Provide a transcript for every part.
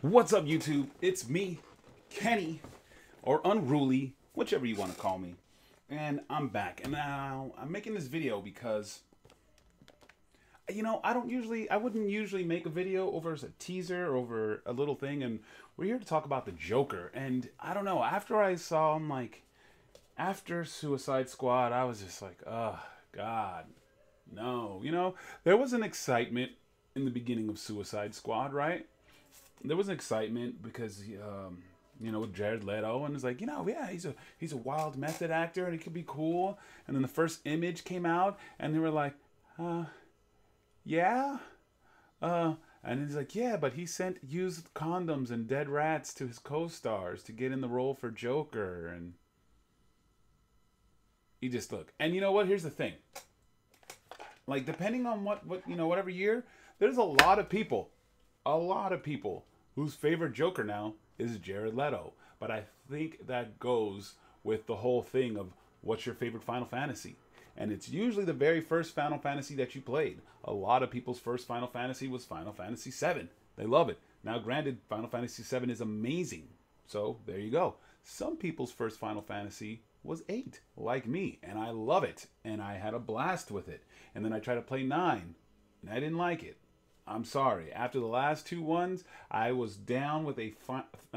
What's up, YouTube? It's me, Kenny, or Unruly, whichever you want to call me. And I'm back. And now I'm making this video because, I wouldn't usually make a video over as a teaser or over a little thing. And we're here to talk about the Joker. And I don't know, after I saw him, after Suicide Squad, I was just like, oh, God, no. There was an excitement in the beginning of Suicide Squad, right? There was an excitement because with Jared Leto, and it's like, yeah, he's a wild method actor and he could be cool. And then the first image came out and they were like, yeah, and he's like, yeah, but he sent used condoms and dead rats to his co-stars to get in the role for Joker. And you just look, and you know what? Here's the thing. Like, depending on whatever year, there's a lot of people whose favorite Joker now is Jared Leto. But I think that goes with the whole thing of what's your favorite Final Fantasy. And it's usually the very first Final Fantasy that you played. A lot of people's first Final Fantasy was Final Fantasy VII. They love it. Now, granted, Final Fantasy VII is amazing. So, there you go. Some people's first Final Fantasy was 8, like me. And I love it. And I had a blast with it. And then I tried to play 9. And I didn't like it. I'm sorry. After the last two ones, I was down with a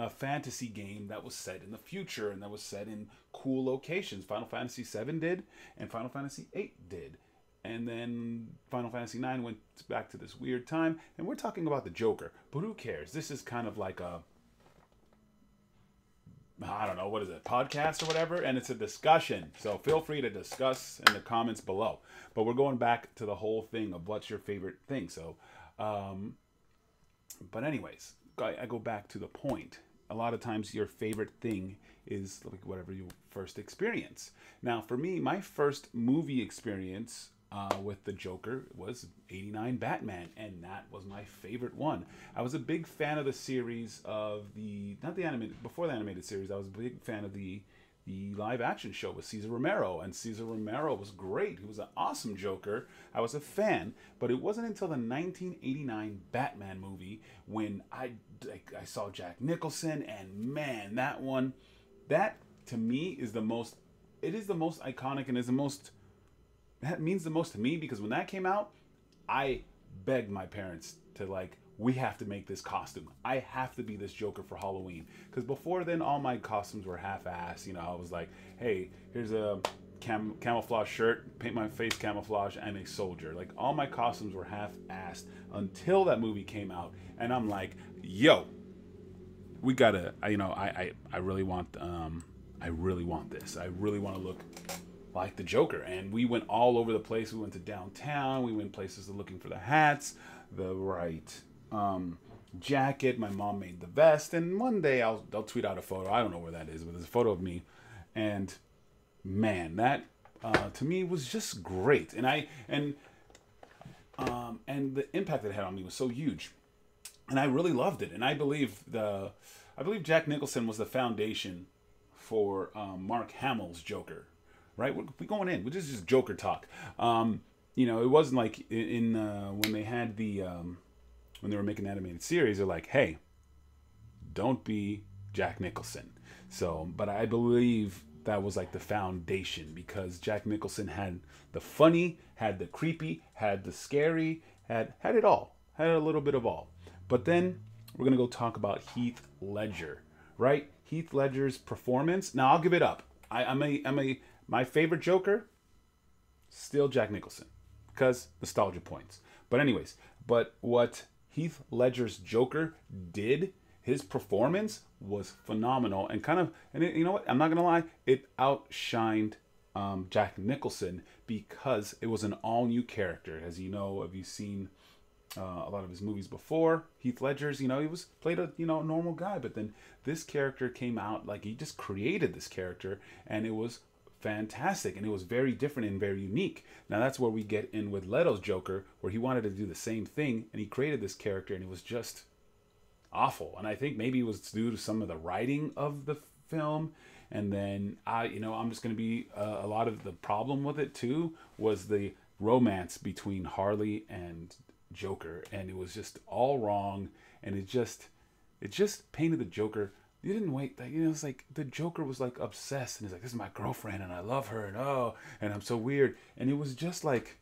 fantasy game that was set in the future and that was set in cool locations. Final Fantasy VII did, and Final Fantasy VIII did. And then Final Fantasy IX went back to this weird time. And we're talking about the Joker. But who cares? This is kind of like I don't know, what is it, podcast or whatever? And it's a discussion. So feel free to discuss in the comments below. But we're going back to the whole thing of what's your favorite thing. So, but anyways, I go back to the point. A lot of times your favorite thing is like whatever you first experience. Now, for me, my first movie experience with the Joker was '89 Batman, and that was my favorite one. I was a big fan of the series of before the animated series. I was a big fan of the live action show with Cesar Romero, and Cesar Romero was great. He was an awesome Joker. I was a fan, but it wasn't until the 1989 Batman movie when I saw Jack Nicholson, and man, that to me is the most iconic and is the most, that means the most to me, because when that came out, I begged my parents to we have to make this costume. I have to be this Joker for Halloween. Because before then, all my costumes were half-assed. I was like, hey, here's a camouflage shirt, paint my face camouflage, I'm a soldier. All my costumes were half-assed until that movie came out. And I'm like, yo, we gotta, I really want this. I really want to look like the Joker. And we went all over the place. We went to downtown. We went places looking for the hats, the right jacket. My mom made the vest, and one day I'll tweet out a photo. I don't know where that is, but there's a photo of me, and man, that to me was just great. And the impact it had on me was so huge, and I really loved it. And I believe Jack Nicholson was the foundation for Mark Hamill's Joker. Right, we're going in. This is just Joker talk. It wasn't like in when they had when they were making the animated series, they're like, hey, don't be Jack Nicholson. So, but I believe that was like the foundation, because Jack Nicholson had the funny, had the creepy, had the scary, had it all, had a little bit of all. But then we're gonna go talk about Heath Ledger, right? Heath Ledger's performance. Now I'll give it up. My favorite Joker, still Jack Nicholson, because nostalgia points. But anyways, what Heath Ledger's Joker did, his performance was phenomenal, and you know what? I'm not gonna lie, it outshined Jack Nicholson, because it was an all new character. As you know, have you seen a lot of his movies before? Heath Ledger's, he was played a normal guy, but then this character came out, he just created this character, and it was fantastic, and it was very different and very unique. Now that's where we get in with Leto's Joker, where he wanted to do the same thing, and he created this character, and it was just awful. And I think maybe it was due to some of the writing of the film. And then I'm just going to be a lot of the problem with it too was the romance between Harley and Joker, and it was just all wrong, and it it just painted the Joker. You didn't wait. Like, it's like the Joker was like obsessed, and he's like, "This is my girlfriend, and I love her, and oh, and I'm so weird." And it was just like,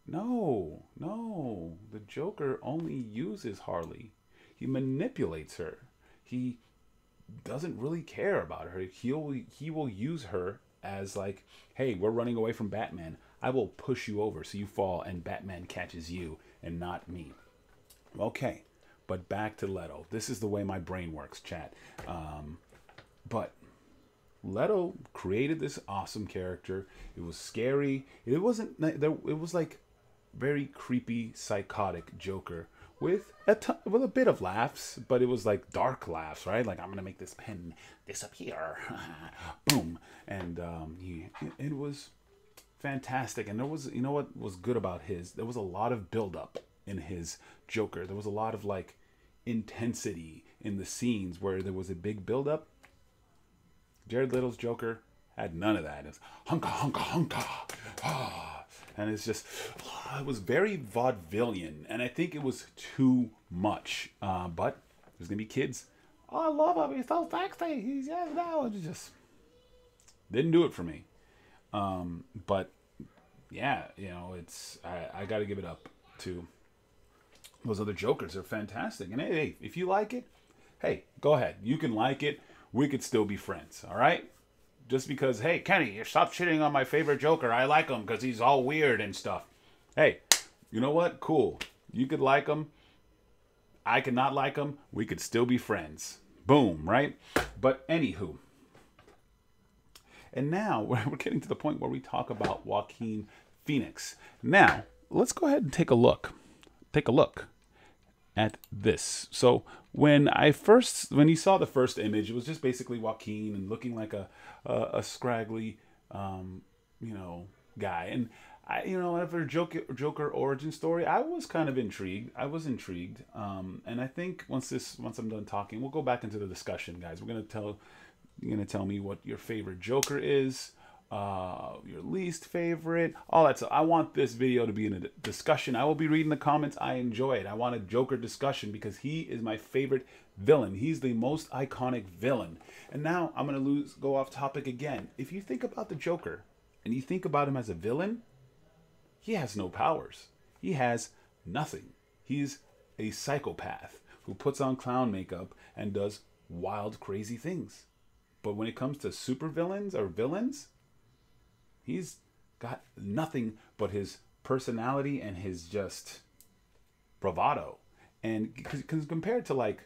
no, no. The Joker only uses Harley. He manipulates her. He doesn't really care about her. He will use her as like, "Hey, we're running away from Batman. I will push you over so you fall, and Batman catches you, and not me." Okay. But back to Leto. This is the way my brain works, chat. But Leto created this awesome character. It was scary. It wasn't. It was like very creepy, psychotic Joker with a bit of laughs, but it was like dark laughs, right? Like, I'm gonna make this pen disappear, boom, and it was fantastic. And there was, what was good about his? There was a lot of buildup in his Joker. There was a lot of like intensity in the scenes where there was a big buildup. Jared Leto's Joker had none of that. It's hunka hunka hunka, and it's just, it was very vaudevillian, and I think it was too much. But there's gonna be kids. "Oh, I love him. He's so sexy. He's no." It just didn't do it for me. But yeah, it's I got to give it up to those other Jokers. Are fantastic. And hey, if you like it, hey, go ahead. You can like it. We could still be friends. All right. Just because, hey, Kenny, you stop shitting on my favorite Joker. I like him because he's all weird and stuff. Hey, you know what? Cool. You could like him. I could not like him. We could still be friends. Boom, right? But anywho. And now we're getting to the point where we talk about Joaquin Phoenix. Now, let's go ahead and take a look. Take a look at this. So when you saw the first image, it was just basically Joaquin and looking like a scraggly, guy. And after Joker origin story, I was kind of intrigued. And I think once I'm done talking, we'll go back into the discussion, guys. You're gonna tell me what your favorite Joker is, your least favorite, all that stuff. I want this video to be in a discussion. I will be reading the comments. I enjoy it. I want a Joker discussion because he is my favorite villain. He's the most iconic villain. And now I'm gonna go off topic again. If you think about the Joker and you think about him as a villain, he has no powers. He has nothing. He's a psychopath who puts on clown makeup and does wild, crazy things. But when it comes to supervillains or villains, he's got nothing but his personality and his just bravado. And because compared to like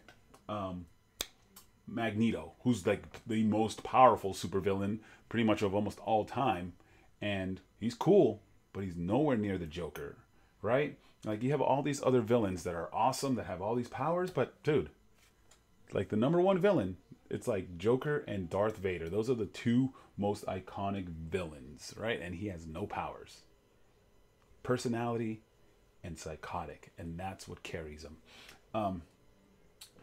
Magneto, who's like the most powerful supervillain pretty much of almost all time, and he's cool, but he's nowhere near the Joker, right? Like, you have all these other villains that are awesome, that have all these powers, but dude, like the number one villain, it's like Joker and Darth Vader. Those are the two most iconic villains, right? And he has no powers. Personality and psychotic, and that's what carries him.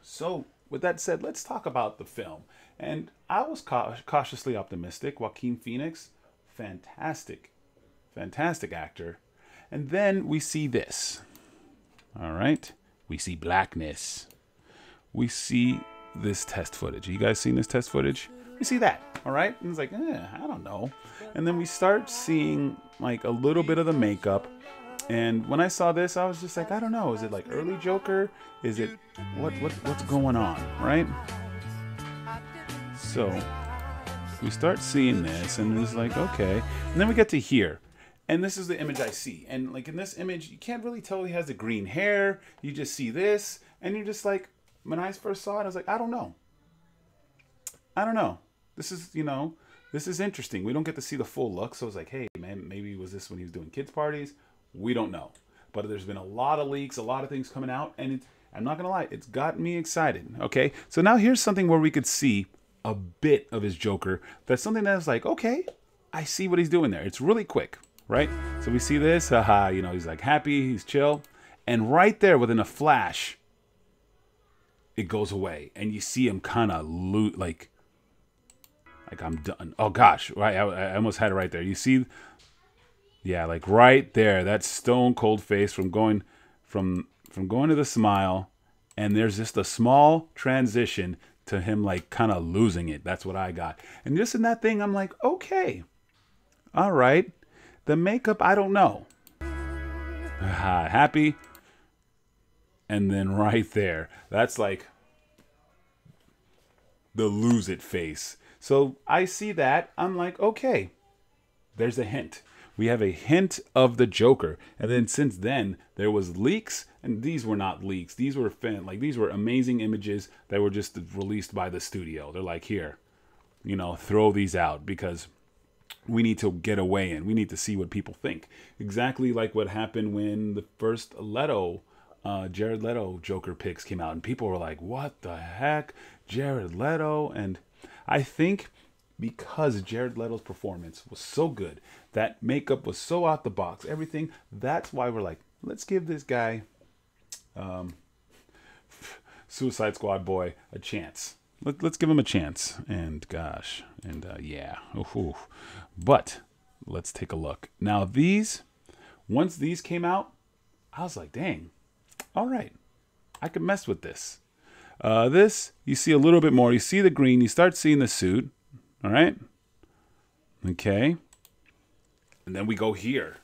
So with that said, let's talk about the film. And I was cautiously optimistic. Joaquin Phoenix, fantastic actor. And then we see this. All right. We see blackness. We see this test footage. You guys seen this test footage? We see that. All right. And it's like, I don't know. And then we start seeing like a little bit of the makeup. And when I saw this, I was just like, I don't know. Is it like early Joker? Is it what's going on? Right. So we start seeing this and it's like, okay. And then we get to here. And this is the image I see. And like in this image, you can't really tell he has the green hair. You just see this. And you're just like, when I first saw it, I was like, I don't know. This is interesting. We don't get to see the full look. So I was like, hey, man, maybe was this when he was doing kids' parties? We don't know. But there's been a lot of leaks, a lot of things coming out. And I'm not going to lie, it's gotten me excited. Okay. So now here's something where we could see a bit of his Joker. That's something that's like, okay, I see what he's doing there. It's really quick. Right? So we see this, he's like happy, he's chill. And right there within a flash, it goes away. And you see him kind of like I'm done. Oh gosh, right? I almost had it right there. You see, yeah, like right there, that stone cold face from going to the smile And there's just a small transition to him like kind of losing it. That's what I got. And just in that thing, I'm like, okay, all right. The makeup, I don't know. Happy. And then right there, that's like the lose it face. So I see that. I'm like, okay, there's a hint. We have a hint of the Joker. And then since then, there was leaks, and these were not leaks. These were these were amazing images that were just released by the studio. They're like, here, you know, throw these out because we need to get a weigh in. We need to see what people think. Exactly like what happened when the first Jared Leto Joker picks came out, and people were like, what the heck? Jared Leto? And I think because Jared Leto's performance was so good, that makeup was so out the box, everything, that's why we're like, let's give this guy, Suicide Squad boy, a chance. Let's give him a chance. And gosh, and yeah. Ooh. But let's take a look. Now once these came out, I was like, dang, all right, I could mess with this. This, you see a little bit more. You see the green, you start seeing the suit. All right. Okay. And then we go here.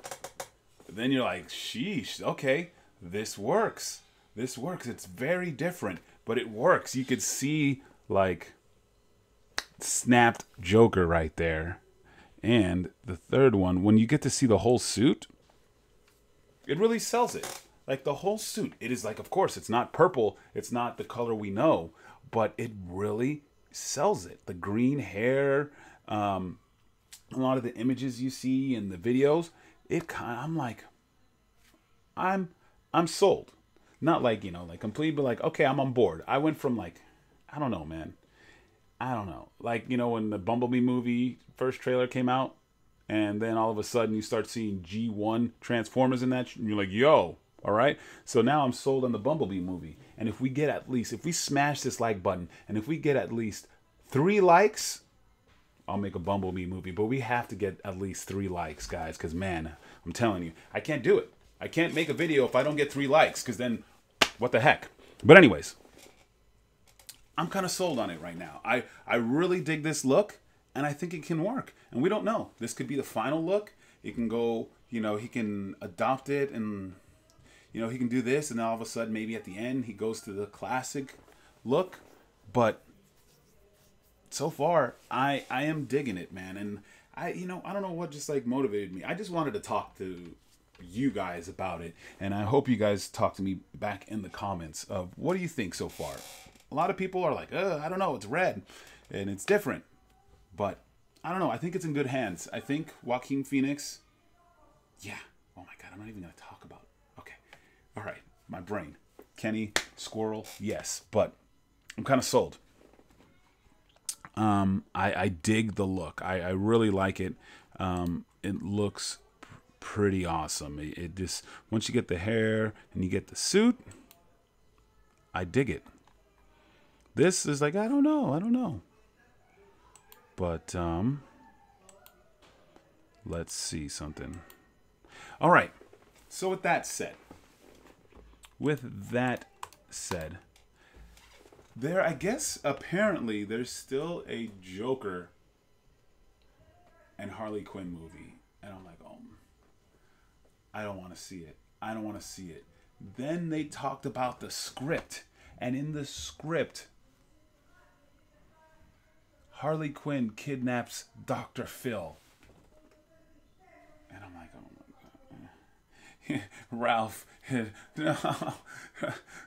Then you're like, sheesh, okay, this works. This works. It's very different, but it works. You could see like snapped Joker right there. And the third one, when you get to see the whole suit, it really sells it. Like the whole suit. It is like, of course, it's not purple. It's not the color we know, but it really sells it. The green hair, a lot of the images you see in the videos, I'm like, I'm sold. Not like, you know, like completely, but like, okay, I'm on board. I went from like, I don't know, man. I don't know. Like, you know, when the Bumblebee movie first trailer came out, and then all of a sudden you start seeing G1 Transformers in that, and you're like, yo, all right. So now I'm sold on the Bumblebee movie. And if we smash this like button, and if we get at least 3 likes, I'll make a Bumblebee movie. But we have to get at least 3 likes, guys, because man, I'm telling you, I can't do it. I can't make a video if I don't get 3 likes, because then what the heck? But anyways, I'm kind of sold on it right now. I really dig this look, and I think it can work. And we don't know. This could be the final look. It can go, you know, he can adopt it, and, you know, he can do this, and all of a sudden, maybe at the end, he goes to the classic look. But so far, I am digging it, man. And I don't know what just like motivated me. I just wanted to talk to you guys about it, and I hope you guys talk to me back in the comments of what do you think so far. A lot of people are like, I don't know, it's red and it's different, but I don't know. I think it's in good hands. I think Joaquin Phoenix, yeah. Oh my God, I'm not even gonna talk about it. Okay, all right, my brain. Kenny Squirrel, yes, but I'm kind of sold. I dig the look. I really like it. It looks pretty awesome. It just, once you get the hair and you get the suit, I dig it. This is like, I don't know. But let's see something. All right. So with that said, there, I guess, apparently there's still a Joker and Harley Quinn movie. And I'm like, oh, I don't want to see it. I don't want to see it. Then they talked about the script. And in the script, Harley Quinn kidnaps Dr. Phil. And I'm like, oh my God.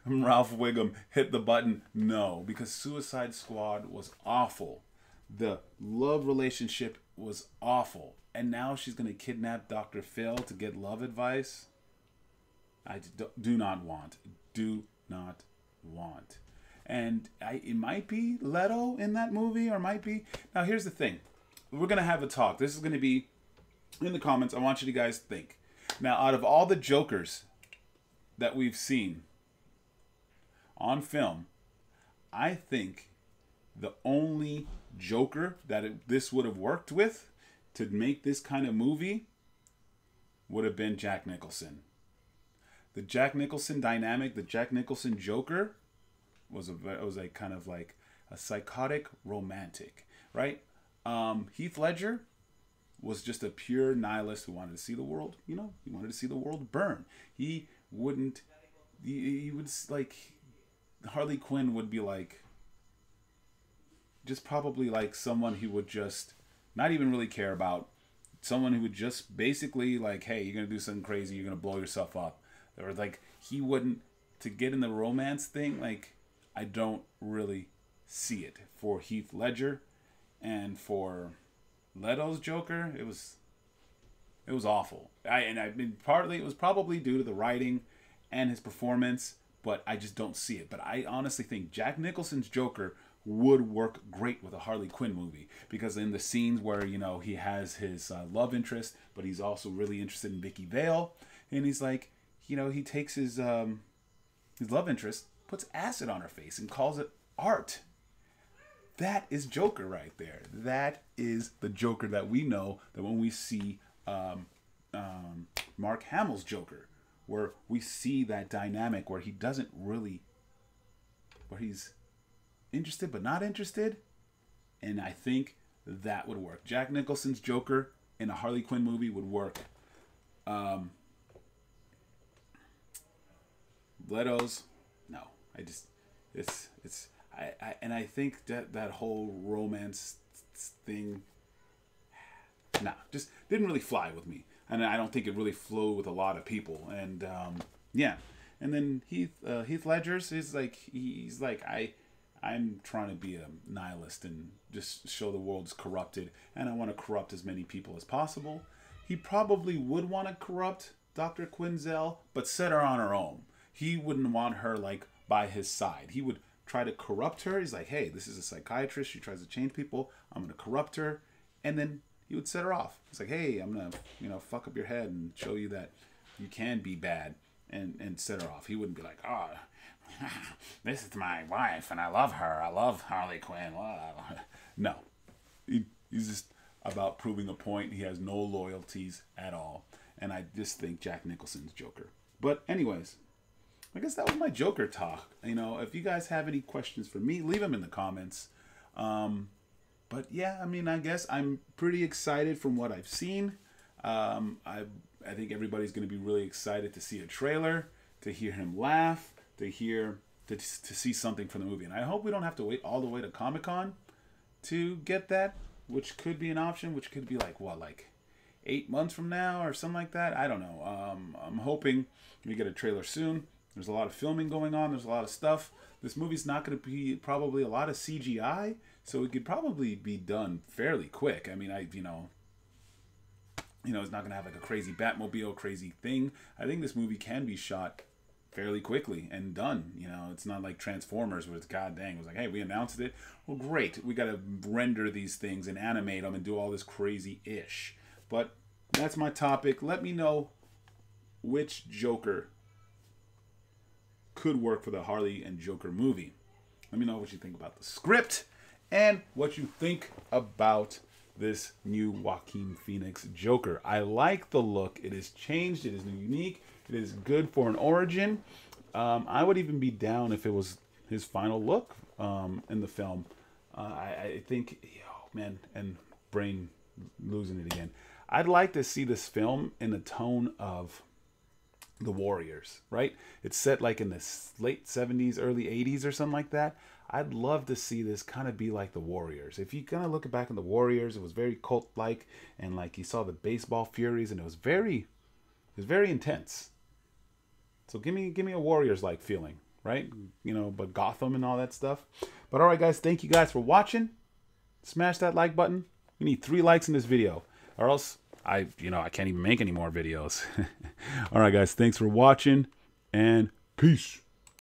Ralph Wiggum hit the button. No, because Suicide Squad was awful. The love relationship was awful. And now she's going to kidnap Dr. Phil to get love advice? I do not want. Do not want. And it might be Leto in that movie, or might be... Now, here's the thing. We're going to have a talk. This is going to be in the comments. I want you to guys think. Now, out of all the Jokers that we've seen on film, I think the only Joker that this would have worked with to make this kind of movie would have been Jack Nicholson. The Jack Nicholson dynamic, the Jack Nicholson Joker, was a kind of like a psychotic romantic, right? Heath Ledger was just a pure nihilist who wanted to see the world, he wanted to see the world burn. He would like, Harley Quinn would be like, just probably like someone he would just not even really care about. Someone who would just basically like, hey, you're going to do something crazy, you're going to blow yourself up. Or like, he wouldn't, to get in the romance thing, like, I don't really see it. For Heath Ledger and for Leto's Joker, it was awful. Partly it was probably due to the writing and his performance, but I just don't see it. But I honestly think Jack Nicholson's Joker would work great with a Harley Quinn movie, because in the scenes where he has his love interest, but he's also really interested in Vicky Vale, and he's like, he takes his love interest, puts acid on her face, and calls it art. That is Joker right there. That is the Joker that we know, that when we see Mark Hamill's Joker, where we see that dynamic where he's interested but not interested, and I think that would work. Jack Nicholson's Joker in a Harley Quinn movie would work. Leto's, no. I think that whole romance thing, just didn't really fly with me, and I don't think it really flew with a lot of people. And yeah, and then Heath Ledger's is like, he's like, I'm trying to be a nihilist and just show the world's corrupted, and I want to corrupt as many people as possible. He probably would want to corrupt Dr. Quinzel, but set her on her own. He wouldn't want her like by his side. He would try to corrupt her. He's like, hey, this is a psychiatrist. She tries to change people. I'm going to corrupt her. And then he would set her off. He's like, hey, I'm going to, fuck up your head and show you that you can be bad, and set her off. He wouldn't be like, oh, this is my wife and I love her. I love Harley Quinn. No. He's just about proving a point. He has no loyalties at all. And I just think Jack Nicholson's Joker. But anyways, I guess that was my Joker talk. If you guys have any questions for me, leave them in the comments. But yeah, I guess I'm pretty excited from what I've seen. I think everybody's going to be really excited to see a trailer, to hear him laugh, to see something from the movie. And I hope we don't have to wait all the way to Comic-Con to get that, which could be an option, which could be like 8 months from now or something like that. I don't know. I'm hoping we get a trailer soon. There's a lot of filming going on. There's a lot of stuff. This movie's not going to be probably a lot of CGI, so it could probably be done fairly quick. It's not going to have like a crazy Batmobile, crazy thing. I think this movie can be shot fairly quickly and done. It's not like Transformers where it's, god dang, it was like, hey, we announced it. Well, great. We got to render these things and animate them and do all this crazy ish. But that's my topic. Let me know which Joker could work for the Harley and Joker movie. Let me know what you think about the script and what you think about this new Joaquin Phoenix Joker. I like the look. It is changed. It is unique. It is good for an origin. I would even be down if it was his final look in the film. I think, man, and brain losing it again. I'd like to see this film in the tone of The Warriors, right? It's set like in the late 70s, early 80s or something like that. I'd love to see this kind of be like The Warriors. If you kind of look back in The Warriors, it was very cult-like, and like you saw the baseball furies, and it was very intense. So give me a Warriors-like feeling, right? But Gotham and all that stuff. But all right, guys, thank you guys for watching. Smash that like button. We need 3 likes in this video, or else I can't even make any more videos. All right, guys, thanks for watching, and peace.